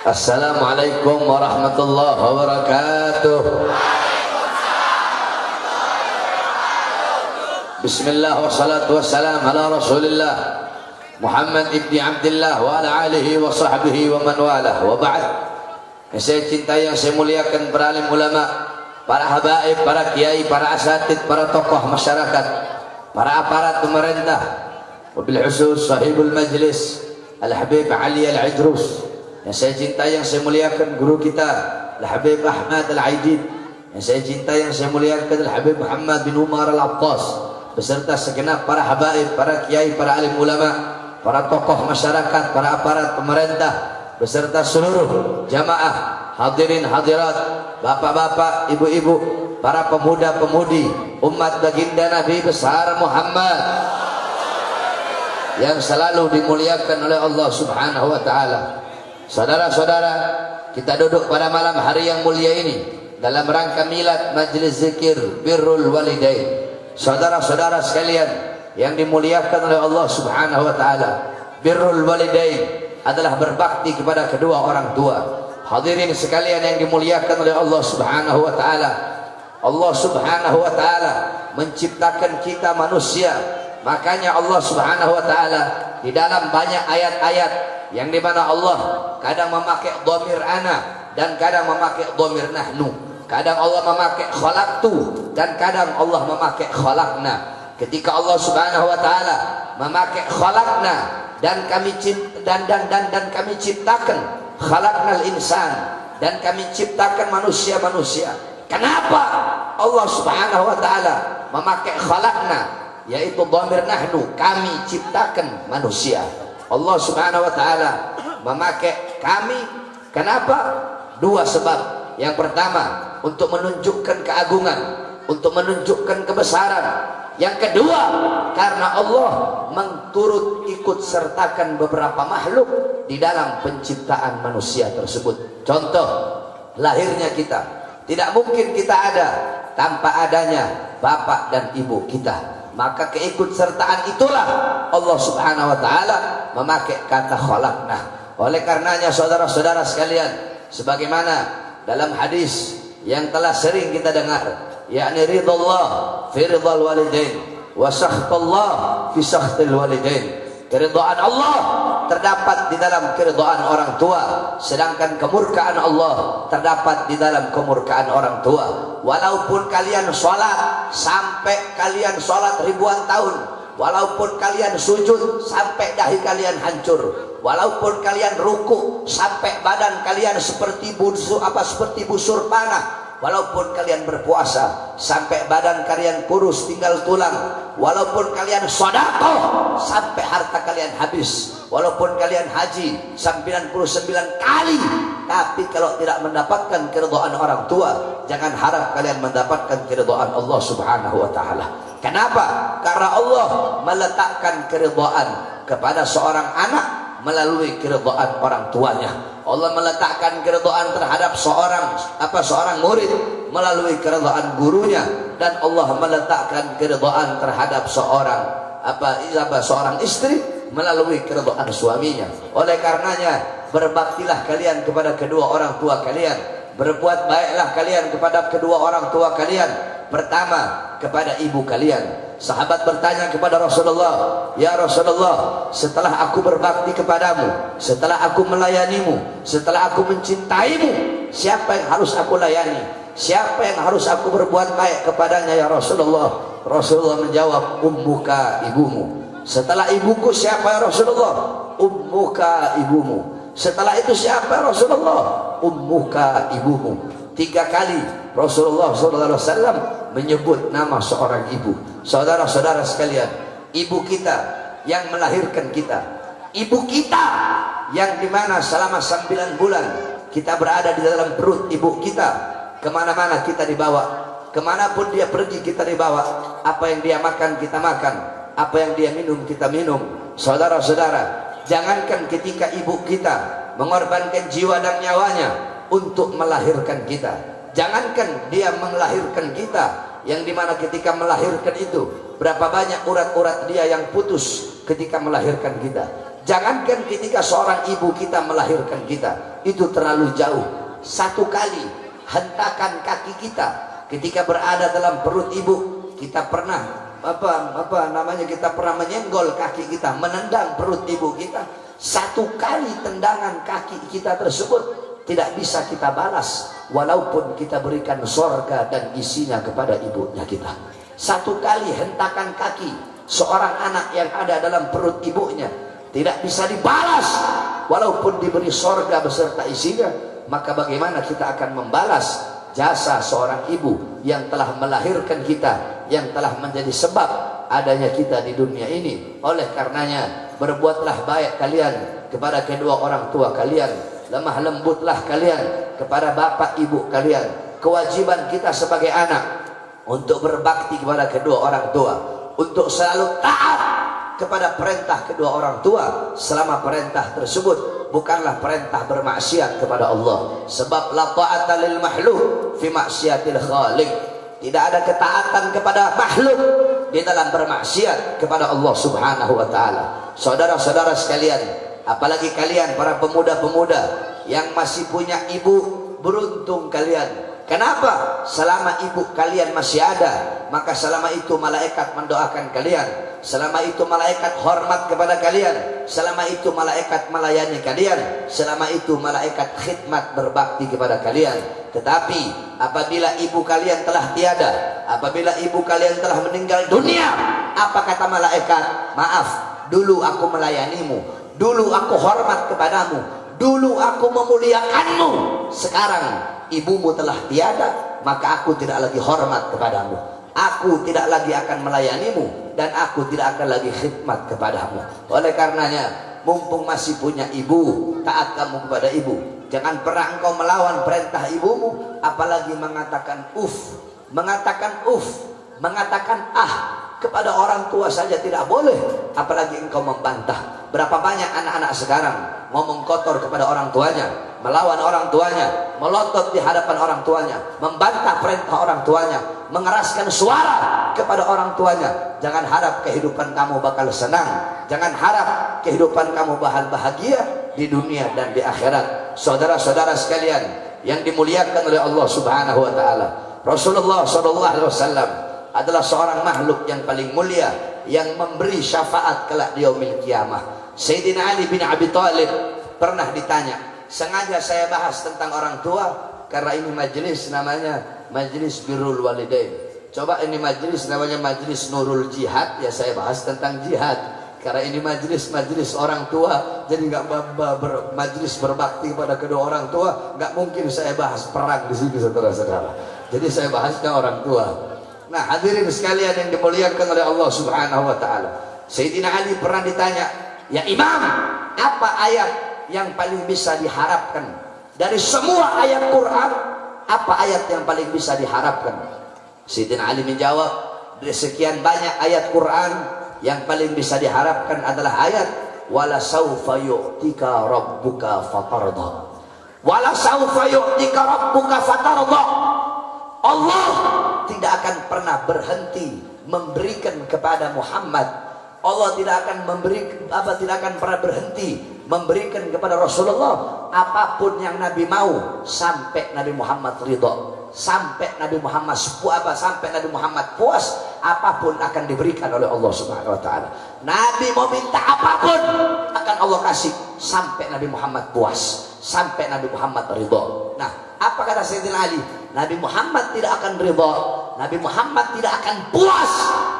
Assalamualaikum warahmatullahi wabarakatuh. Bismillah wassalatu wassalam ala rasulillah Muhammad ibni Abdillah wa ala alihi wa sahbihi wa man walah wa ba'd. Yang saya cintai, yang saya muliakan para alim ulama, para habaib, para kiai, para asatid, para tokoh masyarakat, para aparat pemerintah, wabil khusus sahibul majlis Al-Habib Ali Al-Idrus. Yang saya cintai, yang saya muliakan guru kita Al-Habib Ahmad Al-Aidid. Yang saya cintai, yang saya muliakan Al-Habib Muhammad bin Umar Al-Attas, beserta segenap para habaib, para kiai, para alim ulama, para tokoh masyarakat, para aparat pemerintah, beserta seluruh jamaah hadirin hadirat, bapak-bapak, ibu-ibu, para pemuda-pemudi umat baginda Nabi besar Muhammad yang selalu dimuliakan oleh Allah Subhanahu wa taala. Saudara-saudara, kita duduk pada malam hari yang mulia ini dalam rangka milad majlis zikir birrul walidain. Saudara-saudara sekalian yang dimuliakan oleh Allah Subhanahu wa taala, birrul walidain adalah berbakti kepada kedua orang tua. Hadirin sekalian yang dimuliakan oleh Allah Subhanahu wa taala, Allah Subhanahu wa taala menciptakan kita manusia. Makanya Allah Subhanahu wa taala di dalam banyak ayat-ayat yang dimana Allah kadang memakai dhamir ana dan kadang memakai dhamir nahnu. Kadang Allah memakai khalaqtu dan kadang Allah memakai khalaqna. Ketika Allah Subhanahu wa taala memakai khalaqna dan kami kami ciptakan, khalaqnal insan, dan kami ciptakan manusia-manusia. Kenapa Allah Subhanahu wa taala memakai khalaqna, yaitu dhamir nahnu, kami ciptakan manusia. Allah Subhanahu wa taala memakai kami, kenapa? Dua sebab. Yang pertama, untuk menunjukkan keagungan, untuk menunjukkan kebesaran. Yang kedua, karena Allah menturut ikut sertakan beberapa makhluk di dalam penciptaan manusia tersebut. Contoh, lahirnya kita. Tidak mungkin kita ada tanpa adanya bapak dan ibu kita. Maka keikutsertaan itulah Allah Subhanahu wa taala memakai kata khalaqna. Oleh karenanya saudara-saudara sekalian, sebagaimana dalam hadis yang telah sering kita dengar, yakni ridallah fi ridal walidain wa sakhtullah fi sakhtil walidain. Keridhaan Allah terdapat di dalam keridhaan orang tua, sedangkan kemurkaan Allah terdapat di dalam kemurkaan orang tua. Walaupun kalian sholat sampai kalian sholat ribuan tahun, walaupun kalian sujud sampai dahi kalian hancur, walaupun kalian ruku sampai badan kalian seperti busur panah, walaupun kalian berpuasa sampai badan kalian kurus tinggal tulang, walaupun kalian sedekah sampai harta kalian habis, walaupun kalian haji 99 kali, tapi kalau tidak mendapatkan keridhaan orang tua, jangan harap kalian mendapatkan keridhaan Allah Subhanahu wa taala. Kenapa? Karena Allah meletakkan keridhaan kepada seorang anak melalui keridhaan orang tuanya. Allah meletakkan keridhaan terhadap seorang murid melalui keridhaan gurunya, dan Allah meletakkan keridhaan terhadap seorang istri melalui keridhaan suaminya. Oleh karenanya, berbaktilah kalian kepada kedua orang tua kalian, berbuat baiklah kalian kepada kedua orang tua kalian. Pertama, kepada ibu kalian. Sahabat bertanya kepada Rasulullah, "Ya Rasulullah, setelah aku berbakti kepadamu, setelah aku melayanimu, setelah aku mencintaimu, siapa yang harus aku layani? Siapa yang harus aku berbuat baik kepadanya ya Rasulullah?" Rasulullah menjawab, "Ummuka, ibumu." Setelah ibuku siapa ya Rasulullah? Ummuka, ibumu. Setelah itu siapa ya Rasulullah? Ummuka, ibumu. 3 kali Rasulullah SAW menyebut nama seorang ibu. Saudara-saudara sekalian, ibu kita yang melahirkan kita, ibu kita yang dimana selama 9 bulan kita berada di dalam perut ibu kita, kemana-mana kita dibawa, kemanapun dia pergi kita dibawa. Apa yang dia makan kita makan, apa yang dia minum kita minum. Saudara-saudara, jangankan ketika ibu kita mengorbankan jiwa dan nyawanya untuk melahirkan kita, jangankan dia melahirkan kita, yang dimana ketika melahirkan itu berapa banyak urat-urat dia yang putus ketika melahirkan kita. Jangankan ketika seorang ibu kita melahirkan kita, itu terlalu jauh. Satu kali hentakan kaki kita ketika berada dalam perut ibu, kita pernah kita pernah menyenggol kaki kita, menendang perut ibu kita. Satu kali tendangan kaki kita tersebut tidak bisa kita balas, walaupun kita berikan sorga dan isinya kepada ibunya kita. Satu kali hentakan kaki seorang anak yang ada dalam perut ibunya tidak bisa dibalas, walaupun diberi sorga beserta isinya. Maka bagaimana kita akan membalas jasa seorang ibu yang telah melahirkan kita, yang telah menjadi sebab adanya kita di dunia ini? Oleh karenanya, berbuatlah baik kalian kepada kedua orang tua kalian, lemah lembutlah kalian kepada bapak ibu kalian. Kewajiban kita sebagai anak untuk berbakti kepada kedua orang tua, untuk selalu taat kepada perintah kedua orang tua selama perintah tersebut bukanlah perintah bermaksiat kepada Allah. Sebab la ta'ata lil makhluk fi maksiatil khaliq. Tidak ada ketaatan kepada makhluk di dalam bermaksiat kepada Allah Subhanahu wa taala. Saudara-saudara sekalian, apalagi kalian para pemuda-pemuda yang masih punya ibu, beruntung kalian. Kenapa? Selama ibu kalian masih ada, maka selama itu malaikat mendoakan kalian, selama itu malaikat hormat kepada kalian, selama itu malaikat melayani kalian, selama itu malaikat khidmat berbakti kepada kalian. Tetapi apabila ibu kalian telah tiada, apabila ibu kalian telah meninggal dunia, apa kata malaikat? Maaf, dulu aku melayanimu, dulu aku hormat kepadamu, dulu aku memuliakanmu. Sekarang ibumu telah tiada, maka aku tidak lagi hormat kepadamu, aku tidak lagi akan melayanimu, dan aku tidak akan lagi khidmat kepadamu. Oleh karenanya, mumpung masih punya ibu, taat kamu kepada ibu. Jangan pernah engkau melawan perintah ibumu, apalagi mengatakan mengatakan kepada orang tua saja tidak boleh, apalagi engkau membantah. Berapa banyak anak-anak sekarang ngomong kotor kepada orang tuanya, melawan orang tuanya, melotot di hadapan orang tuanya, membantah perintah orang tuanya, mengeraskan suara kepada orang tuanya. Jangan harap kehidupan kamu bakal senang, jangan harap kehidupan kamu bakal bahagia di dunia dan di akhirat. Saudara-saudara sekalian yang dimuliakan oleh Allah Subhanahu wa taala, Rasulullah sallallahu alaihi wasallam adalah seorang makhluk yang paling mulia, yang memberi syafaat kelak di yaumil kiamah. Sayyidina Ali bin Abi Thalib pernah ditanya, sengaja saya bahas tentang orang tua karena ini majelis namanya majelis birrul walidain. Coba ini majelis namanya majelis nurul jihad, ya saya bahas tentang jihad. Karena ini majelis orang tua, jadi nggak majelis berbakti pada kedua orang tua, nggak mungkin saya bahas perang di sini, saudara-saudara. Jadi saya bahasnya orang tua. Nah, hadirin sekalian yang dimuliakan oleh Allah Subhanahu wa taala, Sayyidina Ali pernah ditanya, "Ya Imam, apa ayat yang paling bisa diharapkan dari semua ayat Quran? Apa ayat yang paling bisa diharapkan?" Sayyidina Ali menjawab, dari sekian banyak ayat Quran, yang paling bisa diharapkan adalah ayat wala saufa yu'tika rabbuka fatarda. Wala saufa yu'tika rabbuka fatarda. Allah tidak akan pernah berhenti memberikan kepada Muhammad. Allah tidak akan pernah berhenti memberikan kepada Rasulullah apapun yang Nabi mau sampai Nabi Muhammad ridha. Sampai Nabi Muhammad puas, apapun akan diberikan oleh Allah Subhanahu wa taala. Nabi mau minta apapun akan Allah kasih sampai Nabi Muhammad puas, sampai Nabi Muhammad ridha. Nah, apa kata Sayyidina Ali? Nabi Muhammad tidak akan ridha, Nabi Muhammad tidak akan puas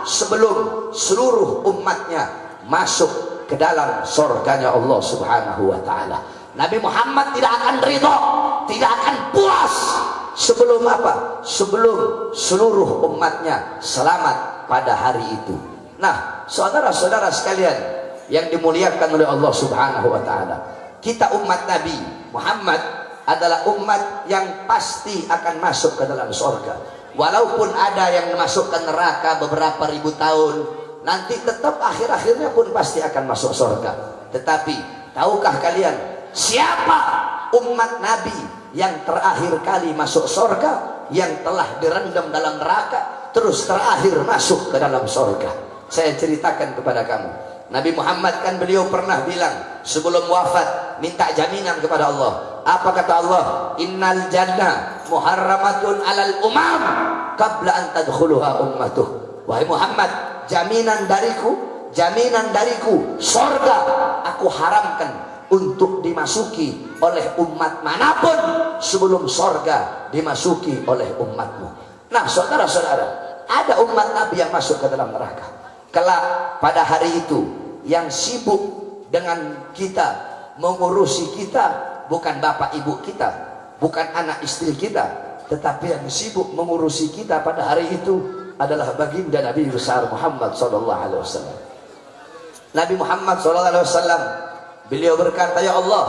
sebelum seluruh umatnya masuk ke dalam surganya Allah Subhanahu wa taala. Nabi Muhammad tidak akan ridha, tidak akan puas sebelum apa? Sebelum seluruh umatnya selamat pada hari itu. Nah, saudara-saudara sekalian yang dimuliakan oleh Allah Subhanahu wa taala, kita umat Nabi Muhammad adalah umat yang pasti akan masuk ke dalam surga. Walaupun ada yang masuk ke neraka beberapa ribu tahun, nanti tetap akhir-akhirnya pun pasti akan masuk surga. Tetapi tahukah kalian siapa umat Nabi yang terakhir kali masuk surga, yang telah direndam dalam neraka terus terakhir masuk ke dalam surga? Saya ceritakan kepada kamu. Nabi Muhammad kan beliau pernah bilang sebelum wafat, minta jaminan kepada Allah. Apa kata Allah? Innal jannah muharramatun alal umam qabla an tadkhuluha ummatuh. Wahai Muhammad, jaminan dariku sorga aku haramkan untuk dimasuki oleh umat manapun sebelum sorga dimasuki oleh umatmu. Nah saudara-saudara, ada umat Nabi yang masuk ke dalam neraka. Kelak pada hari itu yang sibuk dengan kita, mengurusi kita, bukan bapak ibu kita, bukan anak istri kita, tetapi yang sibuk mengurusi kita pada hari itu adalah baginda Nabi besar Muhammad SAW. Nabi Muhammad SAW, beliau berkata, ya Allah,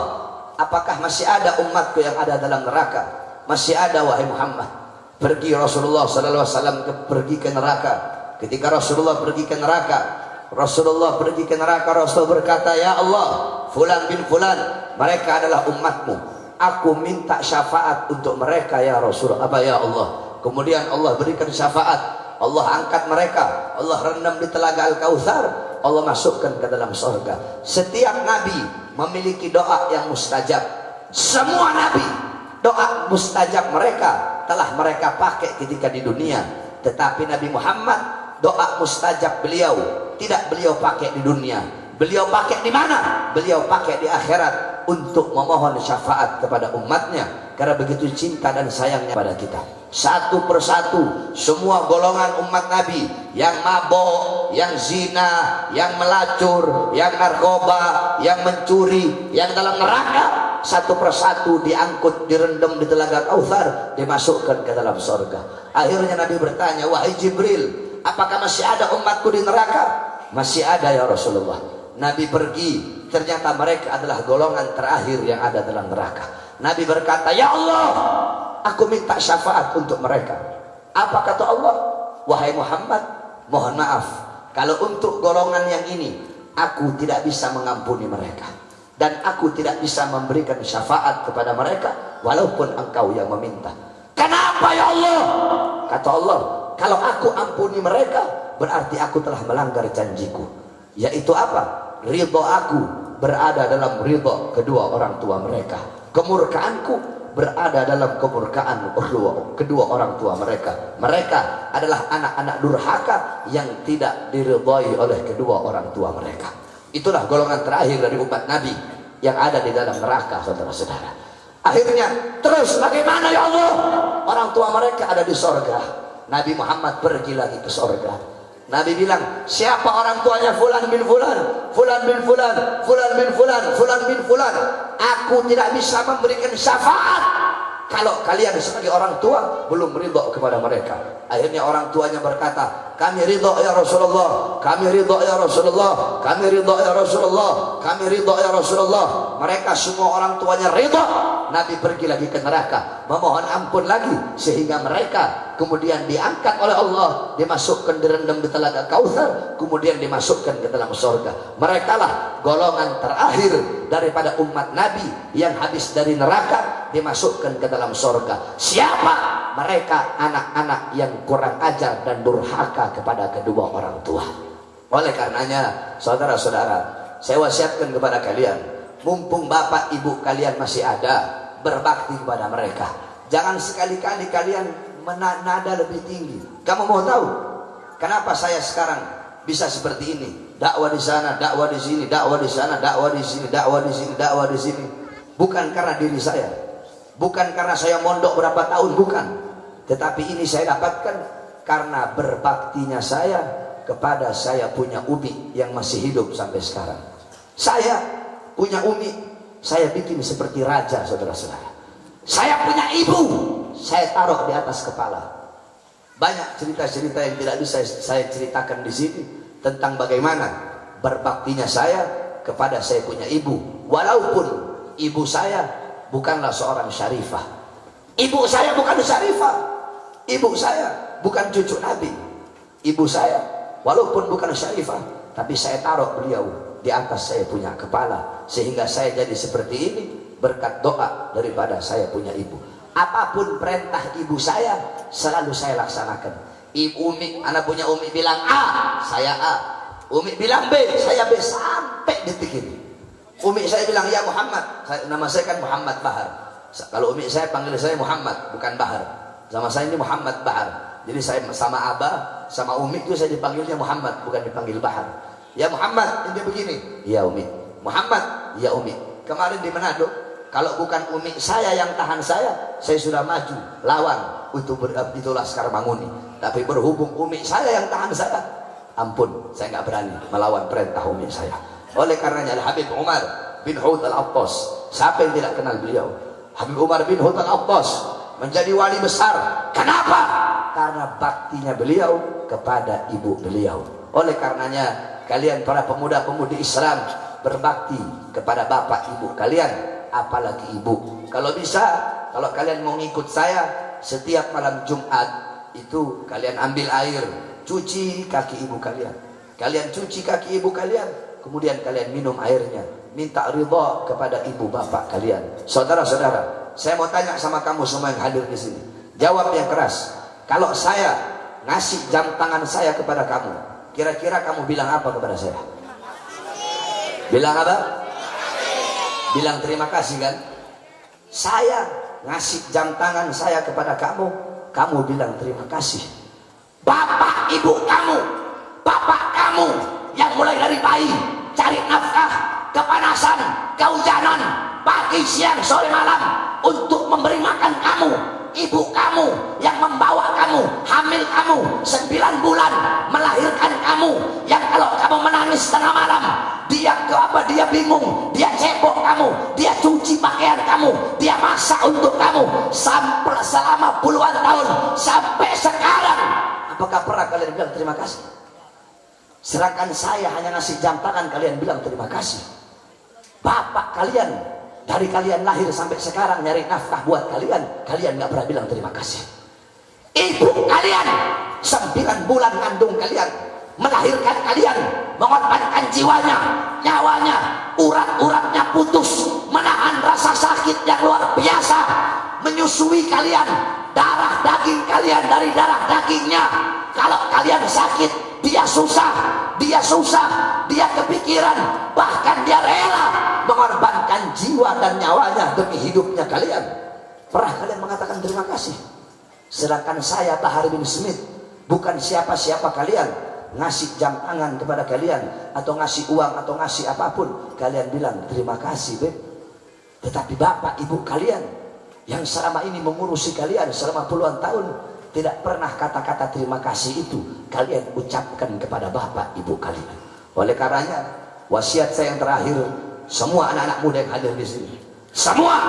apakah masih ada umatku yang ada dalam neraka? Masih ada wahai Muhammad. Pergi Rasulullah SAW pergi ke neraka. Ketika Rasulullah pergi ke neraka, Rasul berkata, ya Allah, fulan bin fulan, mereka adalah umatmu. Aku minta syafaat untuk mereka ya Rasul. Apa ya Allah? Kemudian Allah berikan syafaat. Allah angkat mereka, Allah rendam di telaga Al-Kautsar, Allah masukkan ke dalam surga. Setiap nabi memiliki doa yang mustajab. Semua nabi doa mustajab mereka telah mereka pakai ketika di dunia. Tetapi Nabi Muhammad, doa mustajab beliau tidak beliau pakai di dunia. Beliau pakai di mana? Beliau pakai di akhirat untuk memohon syafaat kepada umatnya, karena begitu cinta dan sayangnya pada kita. Satu persatu semua golongan umat Nabi, yang mabok, yang zina, yang melacur, yang narkoba, yang mencuri, yang dalam neraka, satu persatu diangkut, direndam di telaga Kautsar, dimasukkan ke dalam surga. Akhirnya Nabi bertanya, wahai Jibril, apakah masih ada umatku di neraka? Masih ada ya Rasulullah. Nabi pergi, ternyata mereka adalah golongan terakhir yang ada dalam neraka. Nabi berkata, ya Allah, aku minta syafaat untuk mereka. Apa kata Allah? Wahai Muhammad, mohon maaf, kalau untuk golongan yang ini aku tidak bisa mengampuni mereka, dan aku tidak bisa memberikan syafaat kepada mereka walaupun engkau yang meminta. Kenapa ya Allah? Kata Allah, kalau aku ampuni mereka berarti aku telah melanggar janjiku, yaitu apa? Ridho aku berada dalam ridho kedua orang tua mereka, kemurkaanku berada dalam kemurkaan kedua orang tua mereka. Mereka adalah anak-anak durhaka yang tidak diridhoi oleh kedua orang tua mereka. Itulah golongan terakhir dari umat Nabi yang ada di dalam neraka, saudara-saudara. Akhirnya terus bagaimana ya Allah? Orang tua mereka ada di sorga. Nabi Muhammad pergi lagi ke sorga. Nabi bilang, siapa orang tuanya fulan bin fulan, fulan bin fulan, fulan bin fulan, fulan bin fulan, aku tidak bisa memberikan syafaat kalau kalian sebagai orang tua belum ridho kepada mereka. Akhirnya orang tuanya berkata, kami ridho ya Rasulullah, kami ridho ya Rasulullah, kami ridho ya Rasulullah, kami ridho ya Rasulullah. Mereka semua orang tuanya ridho. Nabi pergi lagi ke neraka, memohon ampun lagi, sehingga mereka kemudian diangkat oleh Allah, dimasukkan, direndam di telaga Kautsar, kemudian dimasukkan ke dalam surga. Mereka lah golongan terakhir daripada umat Nabi yang habis dari neraka dimasukkan ke dalam surga. Siapa? Mereka anak-anak yang kurang ajar dan durhaka kepada kedua orang tua. Oleh karenanya, saudara-saudara, saya wasiatkan kepada kalian, mumpung bapak ibu kalian masih ada, berbakti kepada mereka. Jangan sekali-kali kalian menada lebih tinggi. Kamu mau tahu kenapa saya sekarang bisa seperti ini? Dakwah di sana, dakwah di sini, dakwah di sana, dakwah di sini, dakwah di sini, dakwah di sini. Bukan karena diri saya, bukan karena saya mondok berapa tahun, bukan. Tetapi ini saya dapatkan karena berbaktinya saya kepada saya punya umi yang masih hidup sampai sekarang. Saya punya umi, saya bikin seperti raja, saudara-saudara. Saya punya ibu, saya taruh di atas kepala. Banyak cerita-cerita yang tidak bisa saya ceritakan di sini tentang bagaimana berbaktinya saya kepada saya punya ibu. Walaupun ibu saya bukanlah seorang syarifah, ibu saya bukan syarifah, ibu saya bukan cucu Nabi. Ibu saya walaupun bukan syarifah, tapi saya taruh beliau di atas saya punya kepala, sehingga saya jadi seperti ini berkat doa daripada saya punya ibu. Apapun perintah ibu saya selalu saya laksanakan. Ibu umi, anak punya umi bilang A, saya A. Umi bilang B, saya B sampai detik ini. Umi saya bilang ya Muhammad, nama saya kan Muhammad Bahar. Kalau umi saya panggil saya Muhammad, bukan Bahar. Sama saya ini Muhammad Bahar. Jadi saya sama abah, sama umi itu saya dipanggilnya Muhammad, bukan dipanggil Bahar. Ya Muhammad, ini begini. Ya umi. Muhammad, ya umi. Kemarin di Manado, kalau bukan umi saya yang tahan saya sudah maju lawan untuk itu Laskar Manguni. Tapi berhubung umi saya yang tahan saya, ampun, saya nggak berani melawan perintah umi saya. Oleh karenanya Habib Umar bin Hud al-Attas, siapa yang tidak kenal beliau? Habib Umar bin Hud al-Attas menjadi wali besar. Kenapa? Karena baktinya beliau kepada ibu beliau. Oleh karenanya kalian para pemuda-pemudi Islam berbakti kepada bapak ibu kalian, apalagi ibu. Kalau bisa, kalau kalian mau ngikut saya, setiap malam Jumat itu kalian ambil air, cuci kaki ibu kalian. Kalian cuci kaki ibu kalian, kemudian kalian minum airnya, minta ridha kepada ibu bapak kalian. Saudara-saudara, saya mau tanya sama kamu semua yang hadir di sini. Jawab yang keras. Kalau saya ngasih jam tangan saya kepada kamu, kira-kira kamu bilang apa kepada saya? Bilang apa? Bilang terima kasih kan? Saya ngasih jam tangan saya kepada kamu, kamu bilang terima kasih. Bapak ibu kamu, bapak kamu yang mulai dari bayi cari nafkah, kepanasan, kehujanan, pagi, siang, sore, malam untuk memberi makan kamu. Ibu kamu yang membawa kamu, hamil kamu 9 bulan, melahirkan kamu, yang kalau kamu menangis tengah malam, dia bingung, dia cebok kamu, dia cuci pakaian kamu, dia masak untuk kamu sampai selama puluhan tahun sampai sekarang. Apakah pernah kalian bilang terima kasih? Sedangkan saya hanya ngasih jam tangan, kalian bilang terima kasih. Bapak kalian dari kalian lahir sampai sekarang nyari nafkah buat kalian, kalian nggak pernah bilang terima kasih. Ibu kalian 9 bulan ngandung kalian, melahirkan kalian, mengorbankan jiwanya, nyawanya, urat-uratnya putus, menahan rasa sakit yang luar biasa, menyusui kalian, darah daging kalian dari darah dagingnya. Kalau kalian sakit, dia susah, dia kepikiran, bahkan dia rela mengorbankan jiwa dan nyawanya demi hidupnya kalian. Pernah kalian mengatakan terima kasih? Sedangkan saya Bahar bin Smith bukan siapa-siapa kalian, ngasih jam tangan kepada kalian atau ngasih uang atau ngasih apapun, kalian bilang terima kasih beb. Tetapi bapak ibu kalian yang selama ini mengurusi kalian selama puluhan tahun, tidak pernah kata-kata terima kasih itu kalian ucapkan kepada bapak ibu kalian. Oleh karenanya wasiat saya yang terakhir, semua anak-anak muda yang hadir di sini, semua,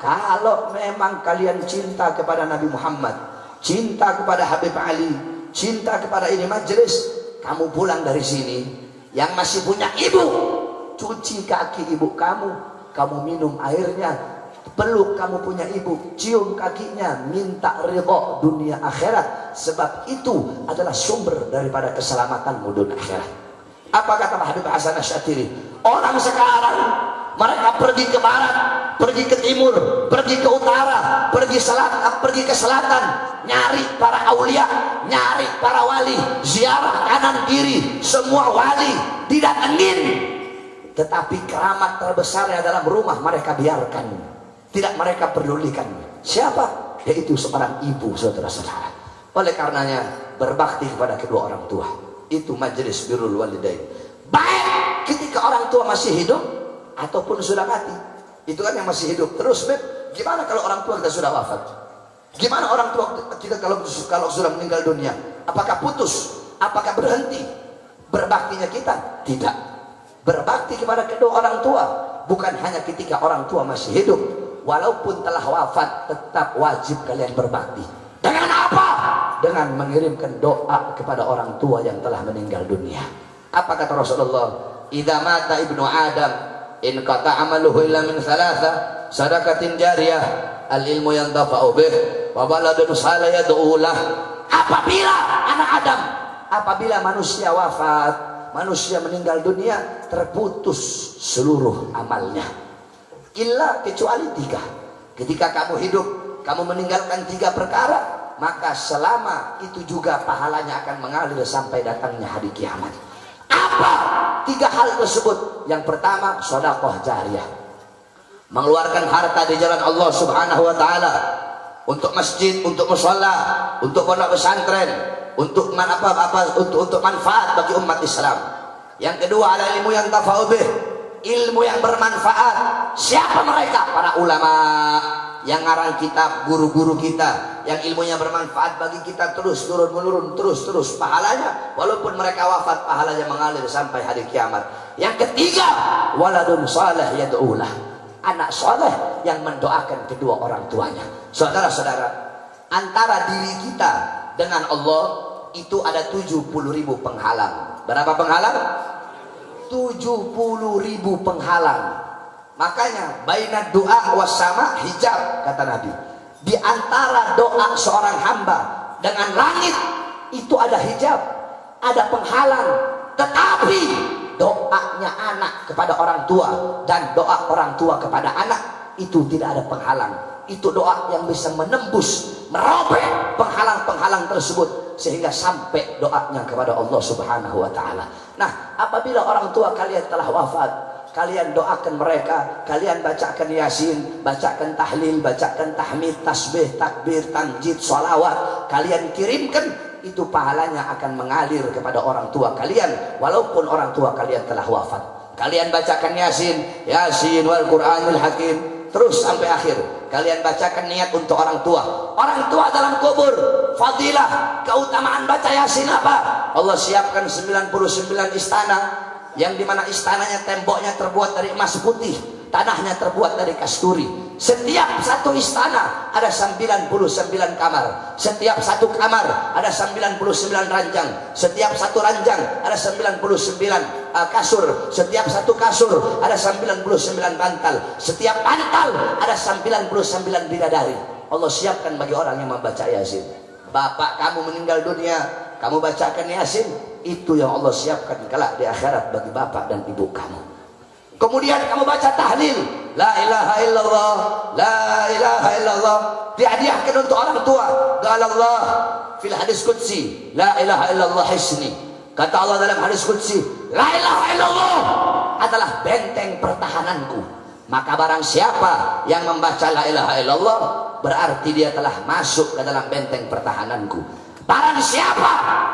kalau memang kalian cinta kepada Nabi Muhammad, cinta kepada Habib Ali, cinta kepada ini majelis, kamu pulang dari sini, yang masih punya ibu, cuci kaki ibu kamu, kamu minum airnya, peluk kamu punya ibu, cium kakinya, minta ridha dunia akhirat, sebab itu adalah sumber daripada keselamatanmu dunia akhirat. Apa kata Habib Hasan Asy'atiri? Orang sekarang mereka pergi ke barat, pergi ke timur, pergi ke utara, pergi ke selatan, nyari para aulia, nyari para wali, ziarah kanan kiri, semua wali didatengin. Tetapi keramat terbesarnya dalam rumah mereka biarkan, tidak mereka pedulikan. Siapa? Yaitu seorang ibu, saudara-saudara. Oleh karenanya berbakti kepada kedua orang tua, itu majelis birrul walidain. Baik ketika orang tua masih hidup ataupun sudah mati. Itu kan yang masih hidup. Terus beb, gimana kalau orang tua kita sudah wafat? Gimana orang tua kita kalau sudah meninggal dunia? Apakah putus? Apakah berhenti berbaktinya kita? Tidak. Berbakti kepada kedua orang tua bukan hanya ketika orang tua masih hidup, walaupun telah wafat tetap wajib kalian berbakti. Dengan apa? Dengan mengirimkan doa kepada orang tua yang telah meninggal dunia. Apa kata Rasulullah? Idza mata ibnu Adam in qata amaluhu illa min thalatha, sadaqatin jariyah, al ilmu yantafa'u bih, wa baladun salih yad'u lah. Apabila manusia wafat, manusia meninggal dunia, terputus seluruh amalnya. Illa, kecuali 3. Ketika kamu hidup, kamu meninggalkan 3 perkara, maka selama itu juga pahalanya akan mengalir sampai datangnya hari kiamat. tiga hal tersebut. Yang pertama, sedekah jariyah, mengeluarkan harta di jalan Allah Subhanahu wa taala, untuk masjid, untuk mushola, untuk pondok pesantren, untuk untuk manfaat bagi umat Islam. Yang kedua, ada ilmu yang tafa'ubih, ilmu yang bermanfaat. Siapa mereka? Para ulama yang ngarang kitab, guru-guru kita yang ilmunya bermanfaat bagi kita, terus turun menurun, terus pahalanya walaupun mereka wafat, pahalanya mengalir sampai hari kiamat. Yang ketiga, waladun saleh yad'ulah, anak soleh yang mendoakan kedua orang tuanya. Saudara-saudara, antara diri kita dengan Allah itu ada 70.000 penghalang. Berapa penghalang? 70.000 penghalang. Makanya baina doa wassama hijab, kata Nabi. Di antara doa seorang hamba dengan langit itu ada hijab, ada penghalang. Tetapi doanya anak kepada orang tua dan doa orang tua kepada anak itu tidak ada penghalang. Itu doa yang bisa menembus, merobek penghalang-penghalang tersebut sehingga sampai doanya kepada Allah Subhanahu wa taala. Nah, apabila orang tua kalian telah wafat, kalian doakan mereka, kalian bacakan Yasin, bacakan tahlil, bacakan tahmid, tasbih, takbir, tanjid, sholawat, kalian kirimkan, itu pahalanya akan mengalir kepada orang tua kalian walaupun orang tua kalian telah wafat. Kalian bacakan Yasin, Yasin wal Qur'anil Hakim, terus sampai akhir. Kalian bacakan niat untuk orang tua. Orang tua dalam kubur, fadilah, keutamaan baca Yasin apa? Allah siapkan 99 istana, yang dimana istananya temboknya terbuat dari emas putih, tanahnya terbuat dari kasturi. Setiap satu istana ada 99 kamar. Setiap satu kamar ada 99 ranjang. Setiap satu ranjang ada 99 kasur. Setiap satu kasur ada 99 bantal. Setiap bantal ada 99 bidadari. Allah siapkan bagi orang yang membaca Yasin. Bapak kamu meninggal dunia, kamu bacakan Yasin, itu yang Allah siapkan kelak di akhirat bagi bapak dan ibu kamu. Kemudian kamu baca tahlil, la ilaha illallah, la ilaha illallah, dihadiahkan untuk orang tua. Qala Allah fil hadis qudsi, la ilaha illallah hisni. Kata Allah dalam hadis qudsi, la ilaha illallah adalah benteng pertahananku. Maka barang siapa yang membaca la ilaha illallah, berarti dia telah masuk ke dalam benteng pertahananku. Barang siapa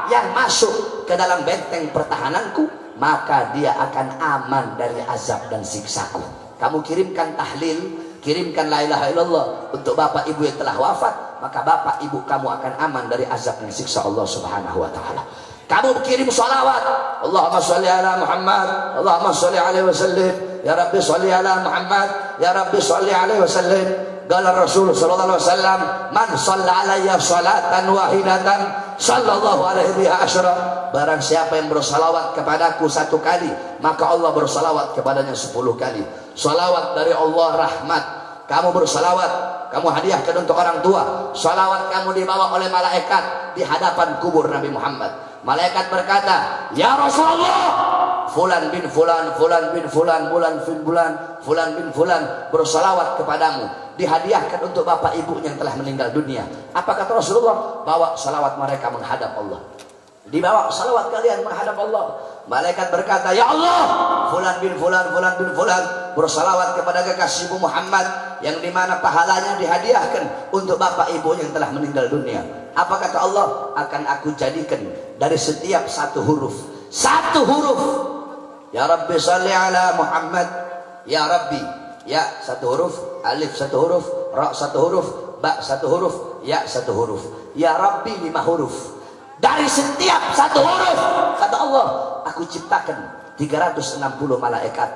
yang masuk ke dalam benteng pertahananku, maka dia akan aman dari azab dan siksaku. Kamu kirimkan tahlil, kirimkan la ilaha illallah untuk bapak ibu yang telah wafat, maka bapak ibu kamu akan aman dari azab dan siksa Allah Subhanahu wa taala. Kamu kirim salawat, Allahumma sholli ala Muhammad, Allahumma sholli alaihi wasallim, ya Rabbi sholli ala Muhammad, ya Rabbi sholli alaihi wasallim. Qala Rasul sallallahu alaihi wasallam, man shalla alayya salatan wahidatan sallallahu alaihi biha asyra. Barang siapa yang bersalawat kepadaku satu kali, maka Allah bersalawat kepadanya 10 kali. Salawat dari Allah rahmat. Kamu bersalawat, kamu hadiahkan untuk orang tua. Salawat kamu dibawa oleh malaikat di hadapan kubur Nabi Muhammad. Malaikat berkata, ya Rasulullah, fulan bin fulan, fulan bin fulan, fulan bin fulan, fulan bin fulan bersalawat kepadamu, dihadiahkan untuk bapak ibu yang telah meninggal dunia. Apa kata Rasulullah? Bawa salawat mereka menghadap Allah. Dibawa salawat kalian menghadap Allah. Malaikat berkata, ya Allah, fulan bin fulan, fulan bin fulan bersalawat kepada kekasihmu Muhammad, yang dimana pahalanya dihadiahkan untuk bapak ibu yang telah meninggal dunia. Apa kata Allah? Akan aku jadikan dari setiap satu huruf, ya Rabbi salli ala Muhammad, ya Rabbi, ya satu huruf, alif satu huruf, ra satu huruf, ba satu huruf, ya satu huruf, ya Rabbi 5 huruf. Dari setiap satu huruf, kata Allah, aku ciptakan 360 malaikat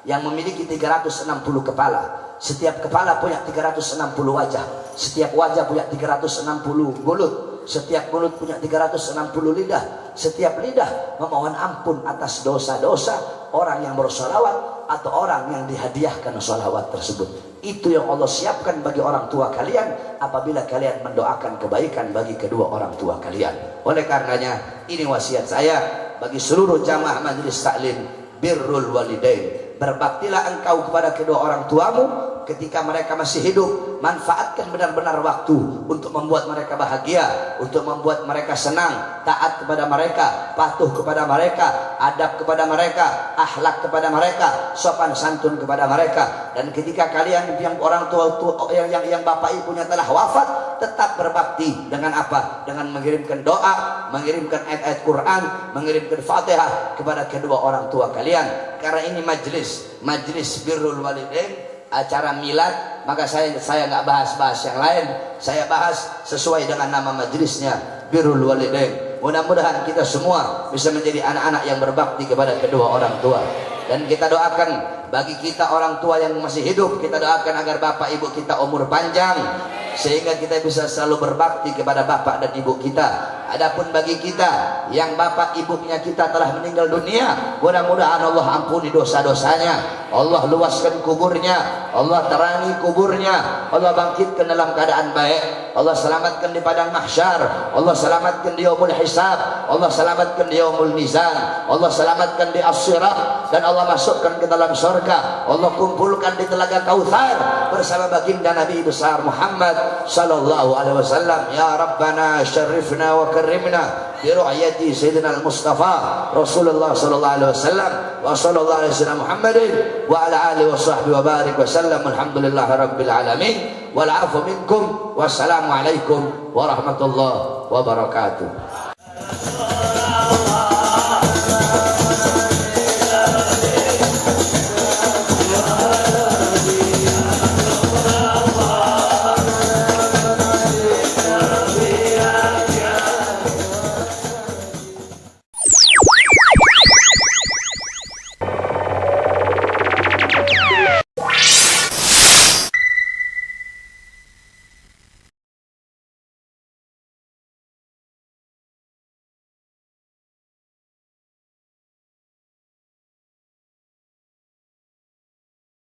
yang memiliki 360 kepala. Setiap kepala punya 360 wajah. Setiap wajah punya 360 mulut. Setiap mulut punya 360 lidah. Setiap lidah memohon ampun atas dosa-dosa orang yang bersolawat atau orang yang dihadiahkan solawat tersebut. Itu yang Allah siapkan bagi orang tua kalian apabila kalian mendoakan kebaikan bagi kedua orang tua kalian. Oleh karenanya, ini wasiat saya bagi seluruh jamaah majelis taklim, birrul walidain. Berbaktilah engkau kepada kedua orang tuamu ketika mereka masih hidup, manfaatkan benar-benar waktu untuk membuat mereka bahagia, untuk membuat mereka senang, taat kepada mereka, patuh kepada mereka, adab kepada mereka, akhlak kepada mereka, sopan santun kepada mereka. Dan ketika kalian yang orang tua yang bapak ibunya telah wafat, tetap berbakti dengan apa? Dengan mengirimkan doa, mengirimkan ayat-ayat Quran, mengirimkan Fatihah kepada kedua orang tua kalian. Karena ini majlis birrul walidain, acara milad, maka saya nggak bahas yang lain. Saya bahas sesuai dengan nama majlisnya, birrul walidain. Mudah-mudahan kita semua bisa menjadi anak-anak yang berbakti kepada kedua orang tua. Dan kita doakan bagi kita orang tua yang masih hidup, kita doakan agar bapak ibu kita umur panjang, sehingga kita bisa selalu berbakti kepada bapak dan ibu kita. Adapun bagi kita yang bapak ibunya kita telah meninggal dunia, mudah-mudahan Allah ampuni dosa-dosanya, Allah luaskan kuburnya, Allah terangi kuburnya, Allah bangkitkan dalam keadaan baik, Allah selamatkan di padang mahsyar, Allah selamatkan di yaumul hisab, Allah selamatkan di yaumul mizan, Allah selamatkan di as-sirat, dan Allah masukkan ke dalam surga. Allah kumpulkan di telaga Kautsar bersama baginda Nabi besar Muhammad sallallahu alaihi wasallam. Ya Rabbana syarifna wa karimna bi ru'yati sayyidina al-Mustafa Rasulullah sallallahu alaihi wasallam wa sallallahu alaihi wasallam Muhammadin wa ala alihi wa sahbihi wa barik wa sallam. Alhamdulillahi rabbil alamin wal 'afu minkum wassalamu alaikum warahmatullahi wabarakatuh.